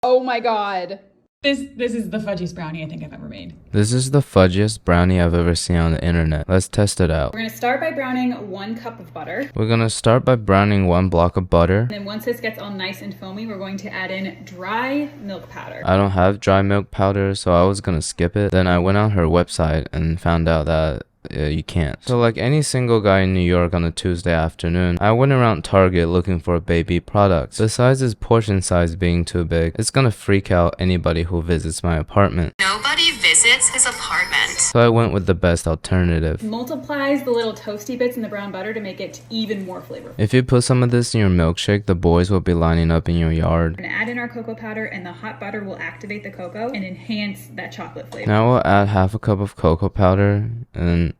Oh my god. This is the fudgiest brownie I think I've ever made. This is the fudgiest brownie I've ever seen on the internet. Let's test it out. We're gonna start by browning 1 cup of butter. We're gonna start by browning 1 block of butter. And then once this gets all nice and foamy, we're going to add in dry milk powder. I don't have dry milk powder, so I was gonna skip it. Then I went on her website and found out that you can't. So like any single guy in New York on a Tuesday afternoon, I went around Target looking for baby products. Besides his portion size being too big, it's gonna freak out anybody who visits my apartment. Nobody visits his apartment. So I went with the best alternative. Multiplies the little toasty bits in the brown butter to make it even more flavorful. If you put some of this in your milkshake, the boys will be lining up in your yard. We're gonna add in our cocoa powder, and the hot butter will activate the cocoa and enhance that chocolate flavor. Now we'll add half a cup of cocoa powder, and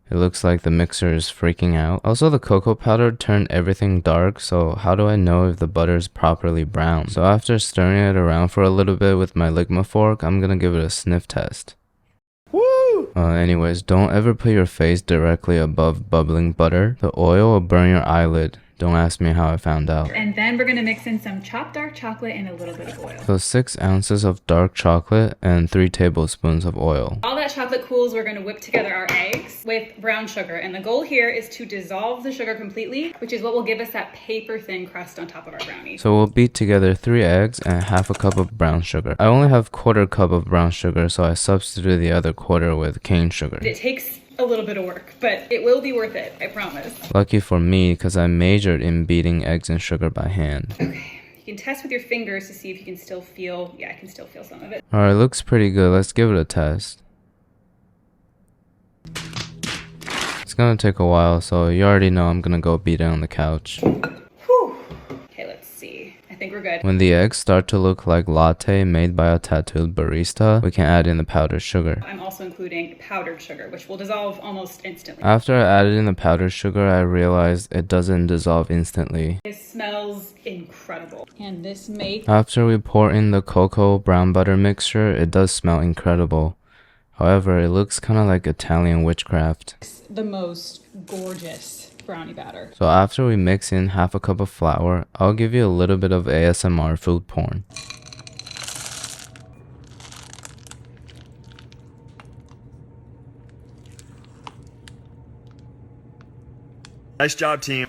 it looks like the mixer is freaking out. Also, the cocoa powder turned everything dark, so how do I know if the butter is properly brown? So after stirring it around for a little bit with my ligma fork, I'm gonna give it a sniff test. Woo! Anyways, don't ever put your face directly above bubbling butter. The oil will burn your eyelid. Don't ask me how I found out. And then we're gonna mix in some chopped dark chocolate and a little bit of oil. So 6 ounces of dark chocolate and 3 tablespoons of oil. All that chocolate cools, we're gonna whip together our eggs with brown sugar. And the goal here is to dissolve the sugar completely, which is what will give us that paper thin crust on top of our brownies. So we'll beat together 3 eggs and half a cup of brown sugar. I only have 1/4 cup of brown sugar, so I substituted the other 1/4 with cane sugar. It takes a little bit of work, but it will be worth it, I promise. Lucky for me, because I majored in beating eggs and sugar by hand. Okay, you can test with your fingers to see if you can still feel, yeah, I can still feel some of it. Alright, looks pretty good. Let's give it a test. It's gonna take a while, so you already know I'm gonna go beat it on the couch. Whew. Okay, let's see. I think we're good. When the eggs start to look like latte made by a tattooed barista, we can add in the powdered sugar. I'm also including powdered sugar, which will dissolve almost instantly. After I added in the powdered sugar, I realized it doesn't dissolve instantly. It smells incredible. And this makes After we pour in the cocoa brown butter mixture, it does smell incredible. However, it looks kind of like Italian witchcraft. the most gorgeous brownie batter. So after we mix in half a cup of flour, I'll give you a little bit of ASMR food porn. Nice job, team.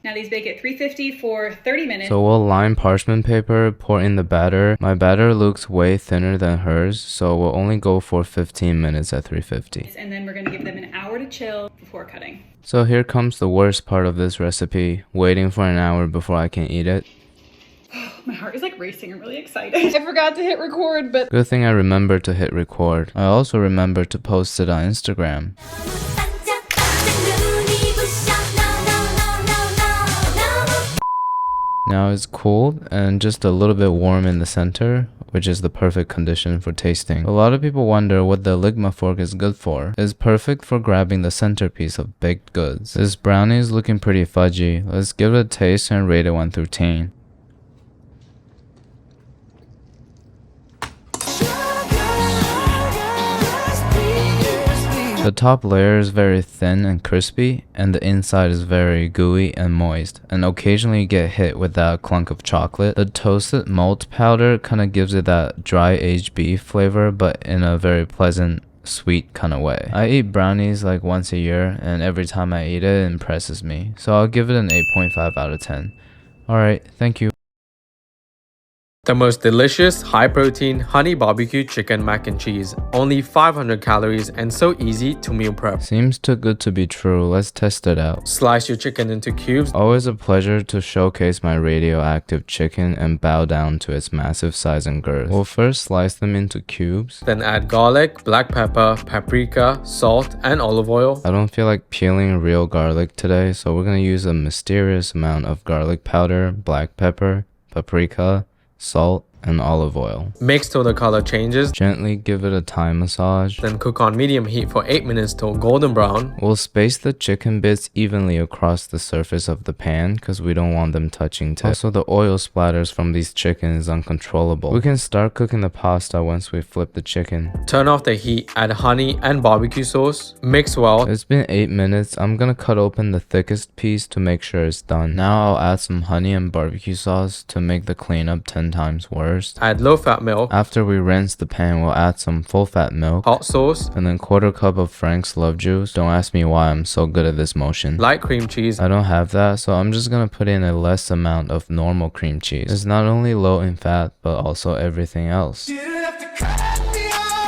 Now these bake at 350 for 30 minutes. So we'll line parchment paper, pour in the batter. My batter looks way thinner than hers, so we'll only go for 15 minutes at 350. And then we're gonna give them an hour to chill before cutting. So here comes the worst part of this recipe, waiting for an hour before I can eat it. My heart is like racing. I'm really excited. I forgot to hit record, but Good thing I remembered to hit record. I also remembered to post it on Instagram. Now it's cooled and just a little bit warm in the center, which is the perfect condition for tasting. A lot of people wonder what the ligma fork is good for. It's perfect for grabbing the centerpiece of baked goods. This brownie is looking pretty fudgy. Let's give it a taste and rate it 1 through 10. The top layer is very thin and crispy, and the inside is very gooey and moist, and occasionally you get hit with that clunk of chocolate. The toasted malt powder kind of gives it that dry aged beef flavor, but in a very pleasant, sweet kind of way. I eat brownies like once a year, and every time I eat it, it impresses me, so I'll give it an 8.5 out of 10. Alright, thank you. The most delicious, high-protein, honey barbecue chicken mac and cheese. Only 500 calories and so easy to meal prep. Seems too good to be true. Let's test it out. Slice your chicken into cubes. Always a pleasure to showcase my radioactive chicken and bow down to its massive size and girth. We'll first slice them into cubes. Then add garlic, black pepper, paprika, salt, and olive oil. I don't feel like peeling real garlic today, so we're gonna use a mysterious amount of garlic powder, black pepper, paprika, salt, and olive oil. Mix till the color changes. Gently give it a Thai massage. Then cook on medium heat for 8 minutes till golden brown. We'll space the chicken bits evenly across the surface of the pan because we don't want them touching tips. Also, the oil splatters from these chicken is uncontrollable. We can start cooking the pasta once we flip the chicken. Turn off the heat, add honey and barbecue sauce. Mix well. It's been 8 minutes. I'm gonna cut open the thickest piece to make sure it's done. Now I'll add some honey and barbecue sauce to make the cleanup 10 times worse. Add low-fat milk. After we rinse the pan, we'll add some full-fat milk. Hot sauce. And then 1/4 cup of Frank's love juice. Don't ask me why I'm so good at this motion. Light cream cheese. I don't have that, so I'm just gonna put in a less amount of normal cream cheese. It's not only low in fat, but also everything else.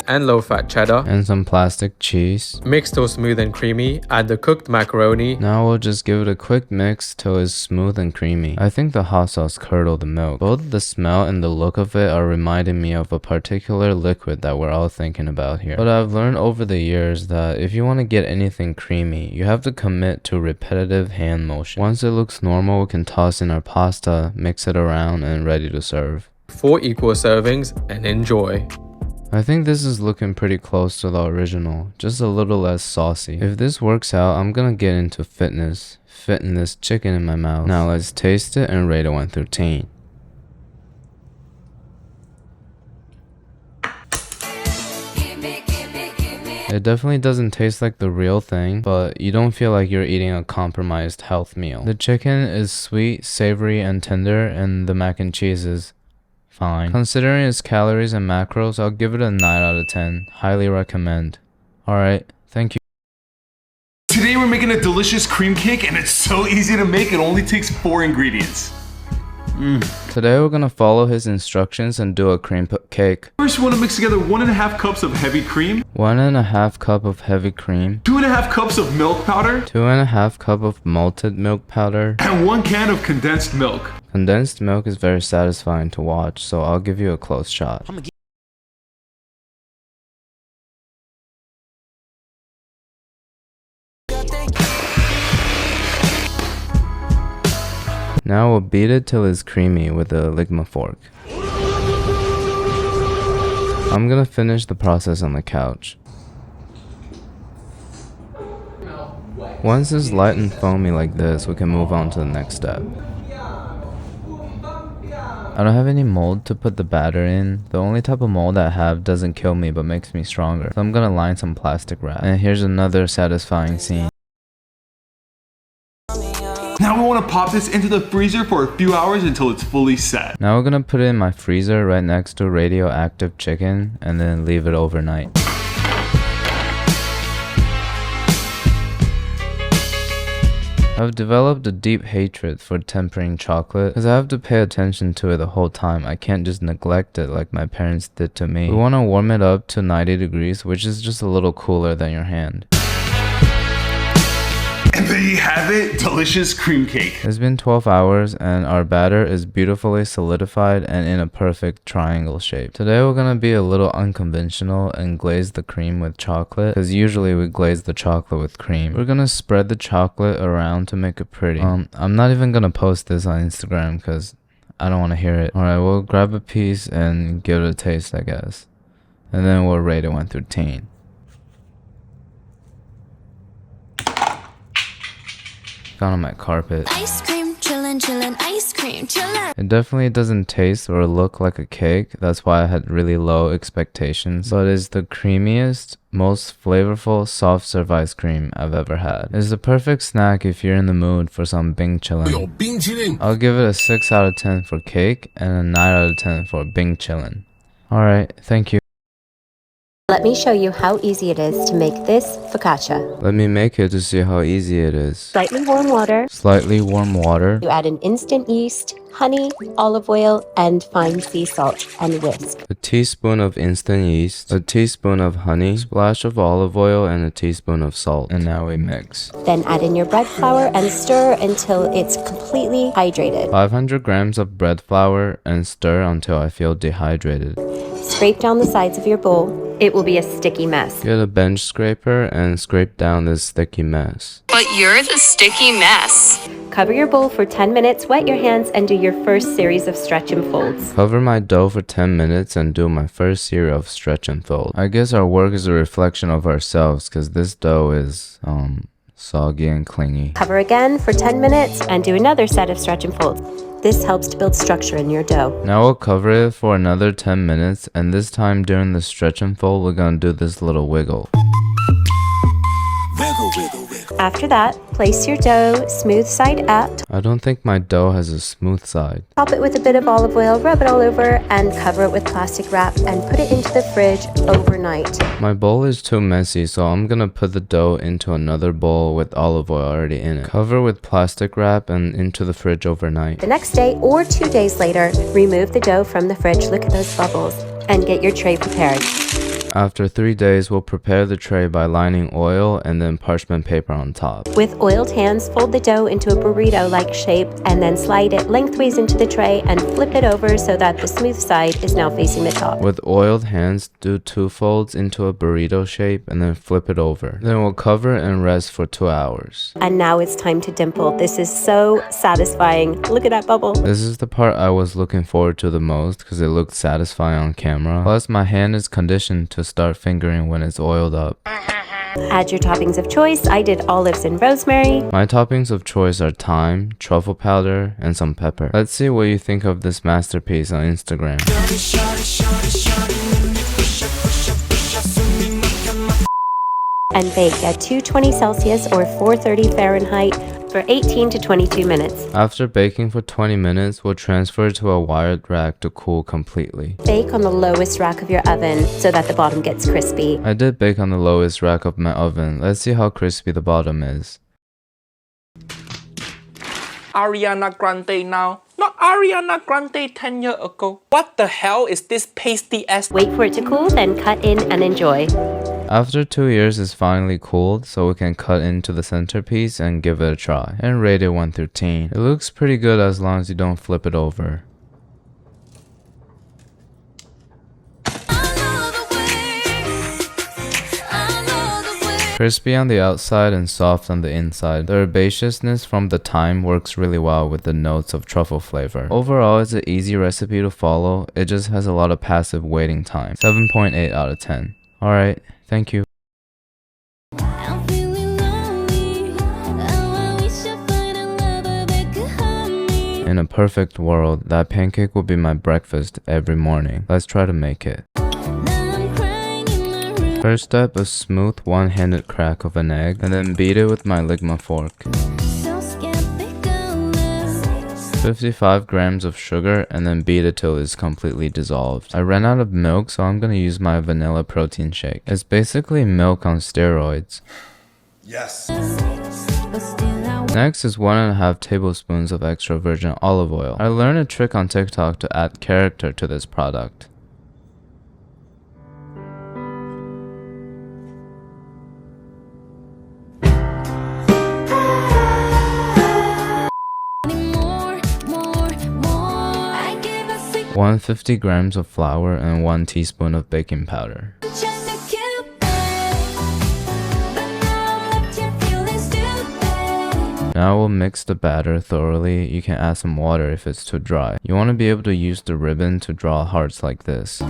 And low-fat cheddar. And some plastic cheese. Mix till smooth and creamy. Add the cooked macaroni. Now we'll just give it a quick mix till it's smooth and creamy. I think the hot sauce curdled the milk. Both the smell and the look of it are reminding me of a particular liquid that we're all thinking about here. But I've learned over the years that if you want to get anything creamy, you have to commit to repetitive hand motion. Once it looks normal, we can toss in our pasta, mix it around, and ready to serve. 4 equal servings and enjoy. I think this is looking pretty close to the original, just a little less saucy. If this works out, I'm gonna get into fitness, fitting this chicken in my mouth. Now let's taste it and rate it 1 through 10. It definitely doesn't taste like the real thing, but you don't feel like you're eating a compromised health meal. The chicken is sweet, savory, and tender, and the mac and cheese is fine. Considering its calories and macros, I'll give it a 9 out of 10. Highly recommend. Alright, thank you. Today we're making a delicious cream cake and it's so easy to make, it only takes 4 ingredients. Today we're gonna follow his instructions and do a cream cake. First we want to mix together 1.5 cups of heavy cream, 1.5 cup of heavy cream, 2.5 cups of milk powder, 2.5 cup of malted milk powder, and 1 can of condensed milk. Condensed milk is very satisfying to watch, so I'll give you a close shot. Now we'll beat it till it's creamy with a Ligma fork. I'm gonna finish the process on the couch. Once it's light and foamy like this, we can move on to the next step. I don't have any mold to put the batter in. The only type of mold I have doesn't kill me but makes me stronger. So I'm gonna line some plastic wrap. And here's another satisfying scene. Now we want to pop this into the freezer for a few hours until it's fully set. Now we're gonna put it in my freezer right next to radioactive chicken and then leave it overnight. I've developed a deep hatred for tempering chocolate because I have to pay attention to it the whole time. I can't just neglect it like my parents did to me. We want to warm it up to 90 degrees, which is just a little cooler than your hand. And there you have it, delicious cream cake. It's been 12 hours and our batter is beautifully solidified and in a perfect triangle shape. Today we're gonna be a little unconventional and glaze the cream with chocolate because usually we glaze the chocolate with cream. We're gonna spread the chocolate around to make it pretty. I'm not even gonna post this on Instagram because I don't want to hear it. Alright, we'll grab a piece and give it a taste, I guess. And then we'll rate it 1 through 10. Found on my carpet. Ice cream, chillin', chillin', ice cream, chillin'. It definitely doesn't taste or look like a cake. That's why I had really low expectations. But it's the creamiest, most flavorful soft serve ice cream I've ever had. It's the perfect snack if you're in the mood for some bing chillin'. I'll give it a 6 out of 10 for cake and a 9 out of 10 for bing chillin'. Alright, thank you. Let me show you how easy it is to make this focaccia. Let me make it to see how easy it is. Slightly warm water. Slightly warm water. You add an instant yeast, honey, olive oil, and fine sea salt, and whisk. A teaspoon of instant yeast, a teaspoon of honey, splash of olive oil, and a teaspoon of salt. And now we mix. Then add in your bread flour and stir until it's completely hydrated. 500 grams of bread flour and stir until I feel dehydrated. Scrape down the sides of your bowl. It will be a sticky mess. Get a bench scraper and scrape down this sticky mess. But you're the sticky mess. Cover your bowl for 10 minutes, wet your hands, and do your first series of stretch and folds. Cover my dough for 10 minutes and do my first series of stretch and fold. I guess our work is a reflection of ourselves because this dough is soggy and clingy. Cover again for 10 minutes and do another set of stretch and folds. This helps to build structure in your dough. Now we'll cover it for another 10 minutes, and this time during the stretch and fold we're gonna do this little wiggle. After that, place your dough smooth side up. I don't think my dough has a smooth side. Top it with a bit of olive oil, rub it all over, and cover it with plastic wrap and put it into the fridge overnight. My bowl is too messy, so I'm gonna put the dough into another bowl with olive oil already in it. Cover with plastic wrap and into the fridge overnight. The next day or 2 days later, remove the dough from the fridge, look at those bubbles, and get your tray prepared. After 3 days, we'll prepare the tray by lining oil and then parchment paper on top. With oiled hands, fold the dough into a burrito-like shape and then slide it lengthways into the tray and flip it over so that the smooth side is now facing the top. With oiled hands, do 2 folds into a burrito shape and then flip it over. Then we'll cover and rest for 2 hours. And now it's time to dimple. This is so satisfying. Look at that bubble. This is the part I was looking forward to the most because it looked satisfying on camera. Plus, my hand is conditioned to start fingering when it's oiled up. Add your toppings of choice. I did olives and rosemary. My toppings of choice are thyme, truffle powder, and some pepper. Let's see what you think of this masterpiece on Instagram. And bake at 220 Celsius or 430 Fahrenheit for 18 to 22 minutes. After baking for 20 minutes, we'll transfer it to a wired rack to cool completely. Bake on the lowest rack of your oven so that the bottom gets crispy. I did bake on the lowest rack of my oven. Let's see how crispy the bottom is. Ariana Grande now, not Ariana Grande 10 years ago. What the hell is this pasty ass? Wait for it to cool, then cut in and enjoy. After 2 years it's finally cooled, so we can cut into the centerpiece and give it a try. And rate it 1 through 10. It looks pretty good as long as you don't flip it over. Crispy on the outside and soft on the inside. The herbaceousness from the thyme works really well with the notes of truffle flavor. Overall, it's an easy recipe to follow. It just has a lot of passive waiting time. 7.8 out of 10. Alright, thank you. In a perfect world, that pancake will be my breakfast every morning. Let's try to make it. First step, a smooth one-handed crack of an egg, and then beat it with my Ligma fork. 55 grams of sugar, and then beat it till it's completely dissolved. I ran out of milk, so I'm gonna use my vanilla protein shake. It's basically milk on steroids. Yes. Next is 1.5 tablespoons of extra virgin olive oil. I learned a trick on TikTok to add character to this product. I 150 grams of flour and 1 teaspoon of baking powder. Now we'll mix the batter thoroughly. You can add some water if it's too dry. You want to be able to use the ribbon to draw hearts like this.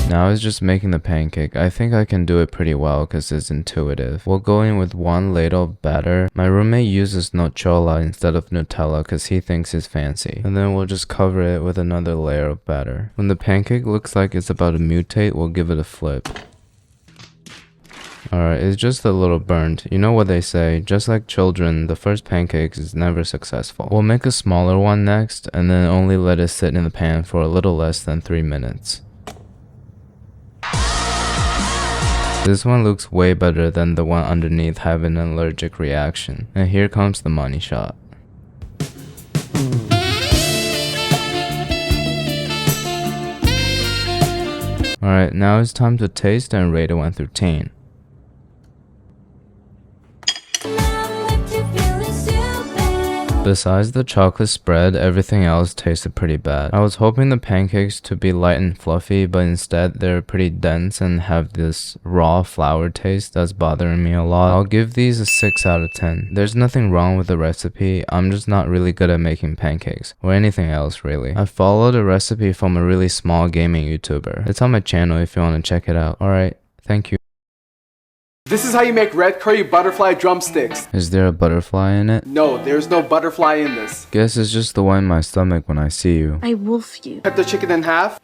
Now it's just making the pancake. I think I can do it pretty well because it's intuitive. We'll go in with 1 ladle of batter. My roommate uses Nutella instead of Nutella because he thinks it's fancy. And then we'll just cover it with another layer of batter. When the pancake looks like it's about to mutate, we'll give it a flip. Alright, it's just a little burnt. You know what they say, just like children, the first pancake is never successful. We'll make a smaller one next, and then only let it sit in the pan for a little less than 3 minutes. This one looks way better than the one underneath having an allergic reaction. And here comes the money shot. Alright, now it's time to taste and rate it 1 through 10. Besides the chocolate spread, everything else tasted pretty bad. I was hoping the pancakes to be light and fluffy, but instead they're pretty dense and have this raw flour taste that's bothering me a lot. I'll give these a 6 out of 10. There's nothing wrong with the recipe, I'm just not really good at making pancakes, or anything else really. I followed a recipe from a really small gaming YouTuber. It's on my channel if you want to check it out. Alright, thank you. This is how you make red curry butterfly drumsticks. Is there a butterfly in it? No, there's no butterfly in this. Guess it's just the one in my stomach when I see you. I wolf you. Cut the chicken in half.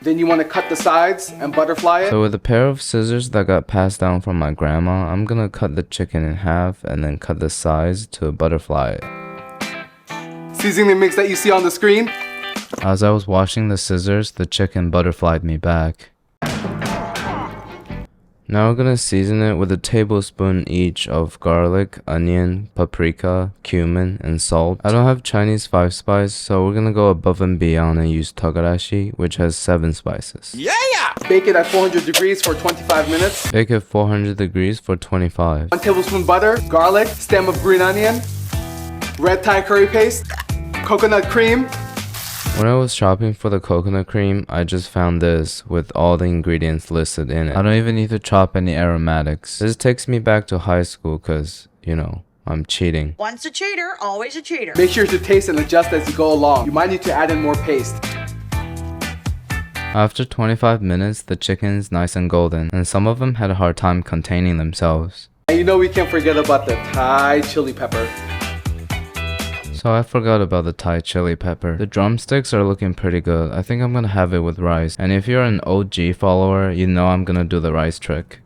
Then you want to cut the sides and butterfly it. So with a pair of scissors that got passed down from my grandma, I'm gonna cut the chicken in half and then cut the sides to butterfly it. Seasoning mix that you see on the screen. As I was washing the scissors, the chicken butterflied me back. Now we're gonna season it with a tablespoon each of garlic, onion, paprika, cumin, and salt. I don't have Chinese 5-spice, so we're gonna go above and beyond and use togarashi, which has 7 spices. Bake it at 400 degrees for 25 minutes. Bake it 400 degrees for 25. 1 tablespoon butter, garlic, stem of green onion, red Thai curry paste, coconut cream. When I was shopping for the coconut cream, I just found this with all the ingredients listed in it. I don't even need to chop any aromatics. This takes me back to high school because, you know, I'm cheating. Once a cheater, always a cheater. Make sure to taste and adjust as you go along. You might need to add in more paste. After 25 minutes, the chicken is nice and golden, and some of them had a hard time containing themselves. And you know we can't forget about the Thai chili pepper. So I forgot about the Thai chili pepper. The drumsticks are looking pretty good. I think I'm gonna have it with rice. And if you're an OG follower, you know I'm gonna do the rice trick.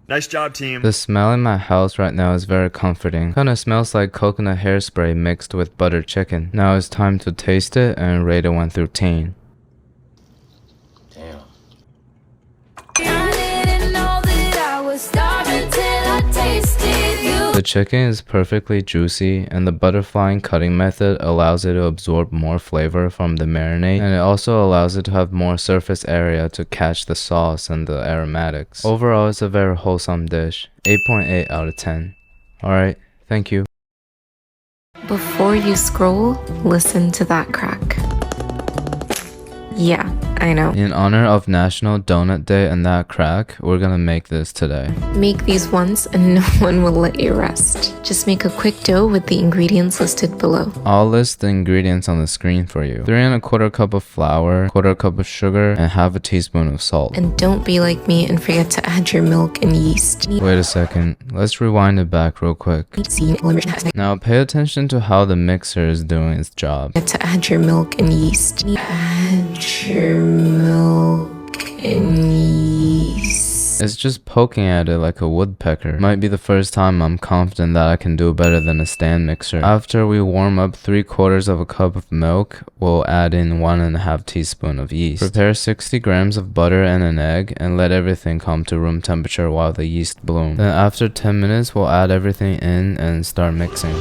Nice job, team. The smell in my house right now is very comforting. Kinda smells like coconut hairspray mixed with buttered chicken. Now it's time to taste it and rate it 1 through 10. The chicken is perfectly juicy, and the butterflying cutting method allows it to absorb more flavor from the marinade, and it also allows it to have more surface area to catch the sauce and the aromatics. Overall, it's a very wholesome dish. 8.8 out of 10. Alright, thank you. Before you scroll, listen to that crack. Yeah, I know. In honor of National Donut Day and that crack, we're gonna make this today. Make these once and no one will let you rest. Just make a quick dough with the ingredients listed below. I'll list the ingredients on the screen for you. 3 1/4 cup of flour, 1/4 cup of sugar, and half a teaspoon of salt. And don't be like me and forget to add your milk and yeast. Wait a second, let's rewind it back real quick. Now pay attention to how the mixer is doing its job. To add your milk and yeast. Add your milk and yeast. It's just poking at it like a woodpecker. Might be the first time I'm confident that I can do better than a stand mixer. After we warm up 3/4 of a cup of milk, we'll add in 1 1/2 teaspoon of yeast. Prepare 60 grams of butter and an egg and let everything come to room temperature while the yeast bloom. Then after 10 minutes, we'll add everything in and start mixing.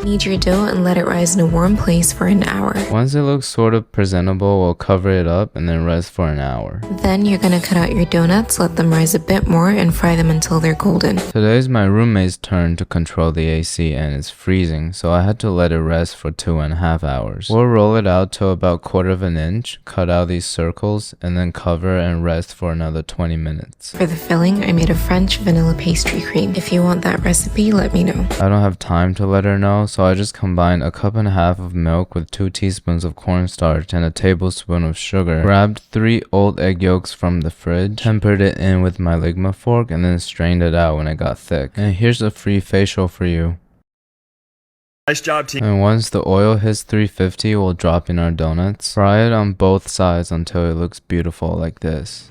Knead your dough and let it rise in a warm place for an hour. Once it looks sort of presentable, we'll cover it up and then rest for an hour. Then you're gonna cut out your donuts, let them rise a bit more, and fry them until they're golden. Today's my roommate's turn to control the AC and it's freezing, so I had to let it rest for 2.5 hours. We'll roll it out to about 1/4 inch, cut out these circles, and then cover and rest for another 20 minutes. For the filling, I made a French vanilla pastry cream. If you want that recipe, let me know. I don't have time to let her know, so I just combined 1.5 cups of milk with 2 teaspoons of cornstarch and a tablespoon of sugar. Grabbed 3 old egg yolks from the fridge, tempered it in with my Ligma fork, and then strained it out when it got thick. And here's a free facial for you. Nice job, team. And once the oil hits 350, we'll drop in our donuts. Fry it on both sides until it looks beautiful like this.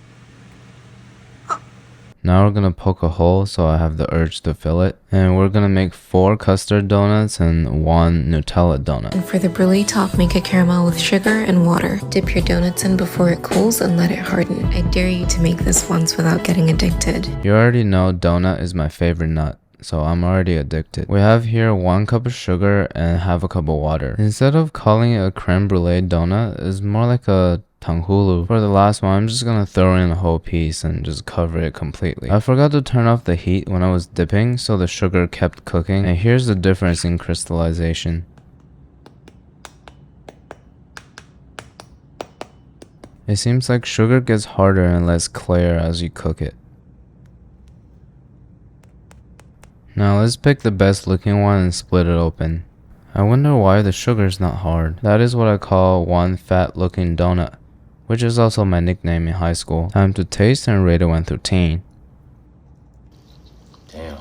Now we're gonna poke a hole so I have the urge to fill it. And we're gonna make 4 custard donuts and 1 Nutella donut. And for the brulee top, make a caramel with sugar and water. Dip your donuts in before it cools and let it harden. I dare you to make this once without getting addicted. You already know donut is my favorite nut, so I'm already addicted. We have here 1 cup of sugar and half a cup of water. Instead of calling it a creme brulee donut, it's more like a tanghulu. For the last one, I'm just gonna throw in a whole piece and just cover it completely. I forgot to turn off the heat when I was dipping, so the sugar kept cooking. And here's the difference in crystallization. It seems like sugar gets harder and less clear as you cook it. Now let's pick the best looking one and split it open. I wonder why the sugar is not hard. That is what I call one fat looking donut, which is also my nickname in high school. Time to taste and rate it 1 through 10. Damn.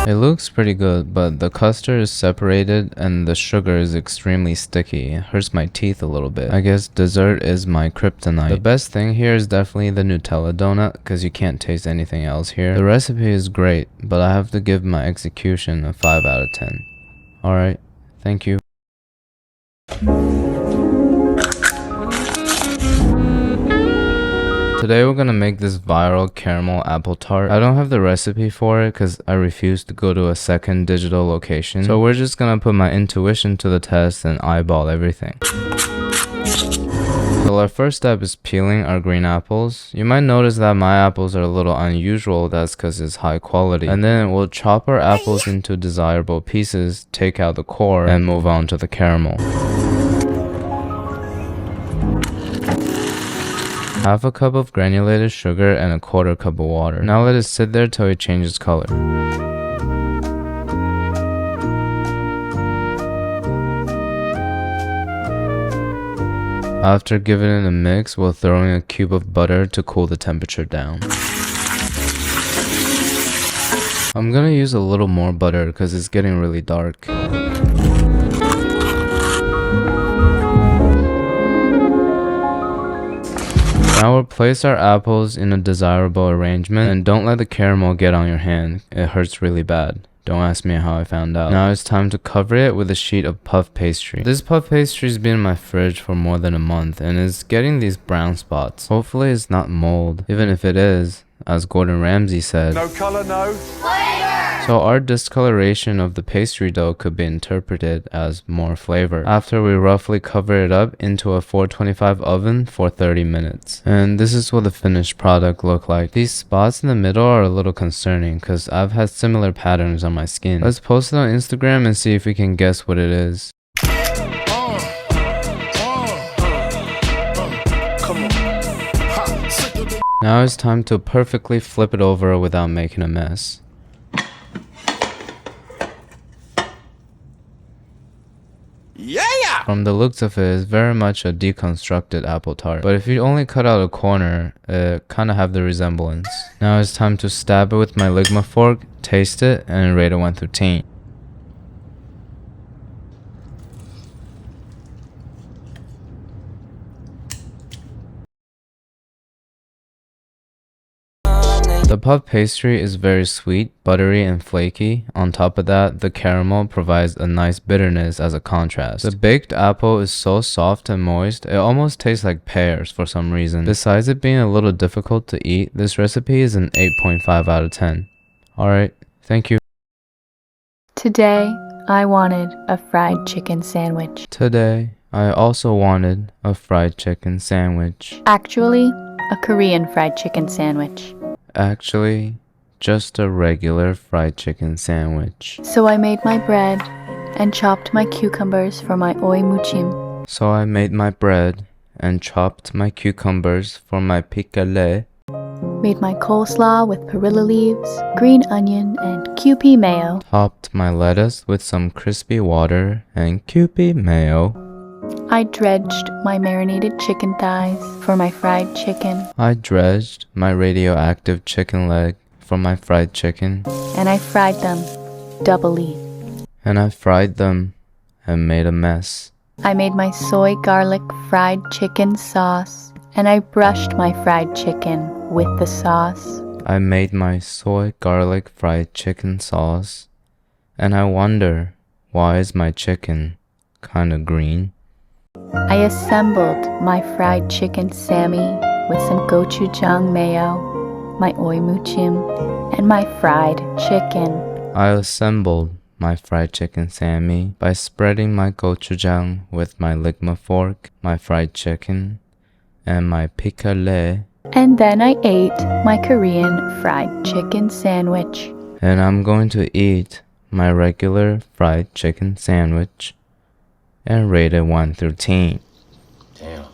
It looks pretty good, but the custard is separated and the sugar is extremely sticky. It hurts my teeth a little bit. I guess dessert is my kryptonite. The best thing here is definitely the Nutella donut, because you can't taste anything else here. The recipe is great, but I have to give my execution a 5 out of 10. Alright, thank you. Today we're gonna make this viral caramel apple tart. I don't have the recipe for it because I refuse to go to a second digital location. So we're just gonna put my intuition to the test and eyeball everything. So our first step is peeling our green apples. You might notice that my apples are a little unusual. That's because it's high quality. And then we'll chop our apples into desirable pieces, take out the core, and move on to the caramel. Half a cup of granulated sugar and a 1/4 cup of water. Now let it sit there till it changes color. After giving it a mix, we'll throw in a cube of butter to cool the temperature down. I'm gonna use a little more butter because it's getting really dark. Now we'll place our apples in a desirable arrangement and don't let the caramel get on your hand. It hurts really bad. Don't ask me how I found out. Now it's time to cover it with a sheet of puff pastry. This puff pastry's been in my fridge for more than a month and is getting these brown spots. Hopefully it's not mold. Even if it is, as Gordon Ramsay said, No color, no flavor. So our discoloration of the pastry dough could be interpreted as more flavor. After we roughly cover it up into a 425 oven for 30 minutes. And this is what the finished product look like. These spots in the middle are a little concerning because I've had similar patterns on my skin. Let's post it on Instagram and see if we can guess what it is. Now it's time to perfectly flip it over without making a mess. Yeah! From the looks of it, it's very much a deconstructed apple tart. But if you only cut out a corner, it kind of have the resemblance. Now it's time to stab it with my Ligma fork, taste it, and rate it 1 through 10. The puff pastry is very sweet, buttery, and flaky. On top of that, the caramel provides a nice bitterness as a contrast. The baked apple is so soft and moist, it almost tastes like pears for some reason. Besides it being a little difficult to eat, this recipe is an 8.5 out of 10. Alright, thank you. Today, I wanted a fried chicken sandwich. Today, I also wanted a fried chicken sandwich. Actually, a Korean fried chicken sandwich. Actually, just a regular fried chicken sandwich. So I made my bread and chopped my cucumbers for my oi muchim. So I made my bread and chopped my cucumbers for my pickle. Made my coleslaw with perilla leaves, green onion, and Kewpie mayo. Topped my lettuce with some crispy water and Kewpie mayo. I dredged my marinated chicken thighs for my fried chicken. I dredged my radioactive chicken leg for my fried chicken. And I fried them doubly. And I fried them and made a mess. I made my soy garlic fried chicken sauce. And I brushed my fried chicken with the sauce. I made my soy garlic fried chicken sauce. And I wonder, why is my chicken kinda green? I assembled my fried chicken Sammy with some gochujang mayo my oimuchim, and my fried chicken. I assembled my fried chicken sammy by spreading my gochujang with my ligma fork, my fried chicken, and my pickle. And then I ate my Korean fried chicken sandwich. And I'm going to eat my regular fried chicken sandwich and rate it 1 through 10. Damn.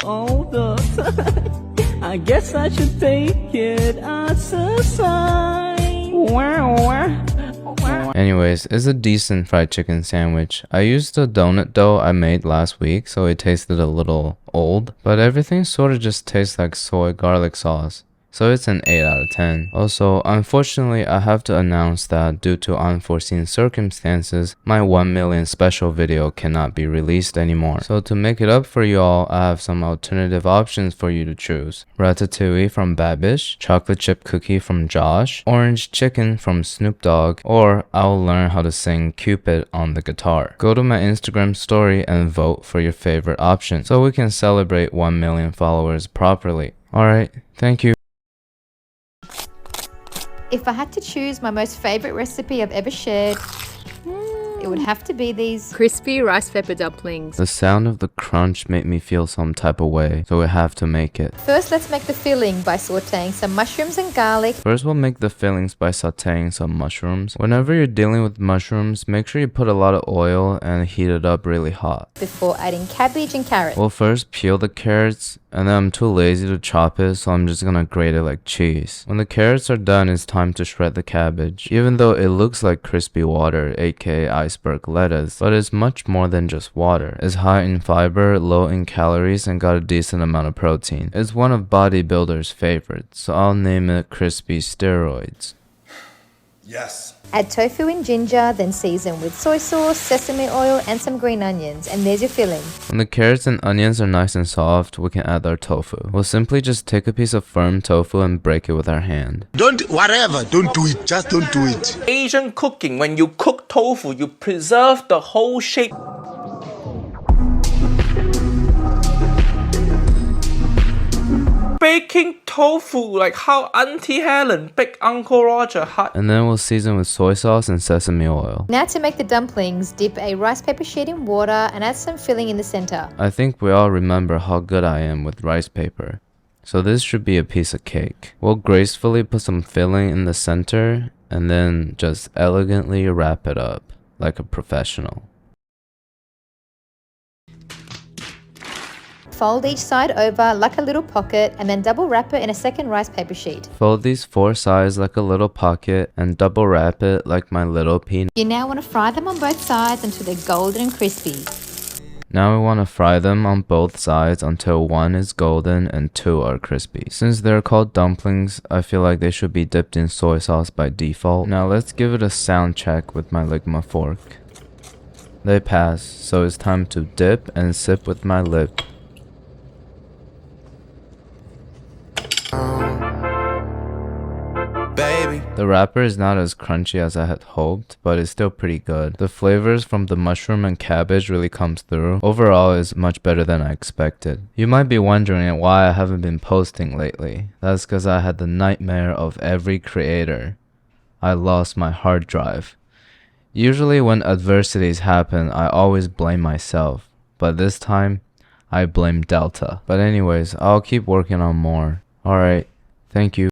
Hold up. I guess I should take it as a sign. Wow. Anyways, it's a decent fried chicken sandwich. I used the donut dough I made last week, so it tasted a little old, but everything sort of just tastes like soy garlic sauce. So it's an 8 out of 10. Also, unfortunately, I have to announce that due to unforeseen circumstances, my 1 million special video cannot be released anymore. So to make it up for y'all, I have some alternative options for you to choose. Ratatouille from Babish, chocolate chip cookie from Josh, orange chicken from Snoop Dogg, or I'll learn how to sing Cupid on the guitar. Go to my Instagram story and vote for your favorite option so we can celebrate 1 million followers properly. Alright, thank you. If I had to choose my most favorite recipe I've ever shared, it would have to be these crispy rice pepper dumplings. The sound of the crunch made me feel some type of way, so we have to make it. First, let's make the filling by sauteing some mushrooms and garlic. First, we'll make the fillings by sauteing some mushrooms. Whenever you're dealing with mushrooms, make sure you put a lot of oil and heat it up really hot. Before adding cabbage and carrots. We'll first peel the carrots, and then I'm too lazy to chop it, so I'm just gonna grate it like cheese. When the carrots are done, it's time to shred the cabbage. Even though it looks like crispy water, aka iceberg lettuce, but it's much more than just water. It's high in fiber, low in calories, and got a decent amount of protein. It's one of bodybuilders' favorites, so I'll name it crispy steroids. Yes. Add tofu and ginger, then season with soy sauce, sesame oil, and some green onions, and there's your filling. When the carrots and onions are nice and soft, we can add our tofu. We'll simply just take a piece of firm tofu and break it with our hand. Don't do it, just don't do it. Asian cooking, when you cook tofu, you preserve the whole shape. Baking tofu like how Auntie Helen baked Uncle Roger had. And then we'll season with soy sauce and sesame oil. Now to make the dumplings, dip a rice paper sheet in water and add some filling in the center. I think we all remember how good I am with rice paper. So this should be a piece of cake. We'll gracefully put some filling in the center and then just elegantly wrap it up like a professional. Fold each side over like a little pocket and then double wrap it in a second rice paper sheet. Fold these 4 sides like a little pocket and double wrap it like my little peanut. You now want to fry them on both sides until they're golden and crispy. Now we want to fry them on both sides until 1 is golden and 2 are crispy. Since they're called dumplings, I feel like they should be dipped in soy sauce by default. Now let's give it a sound check with my ligma fork. They pass, so it's time to dip and sip with my lip. Baby. The wrapper is not as crunchy as I had hoped, but it's still pretty good. The flavors from the mushroom and cabbage really comes through. Overall, it's much better than I expected. You might be wondering why I haven't been posting lately. That's because I had the nightmare of every creator. I lost my hard drive. Usually when adversities happen, I always blame myself, but this time, I blame Delta. But anyways, I'll keep working on more. Alright, thank you.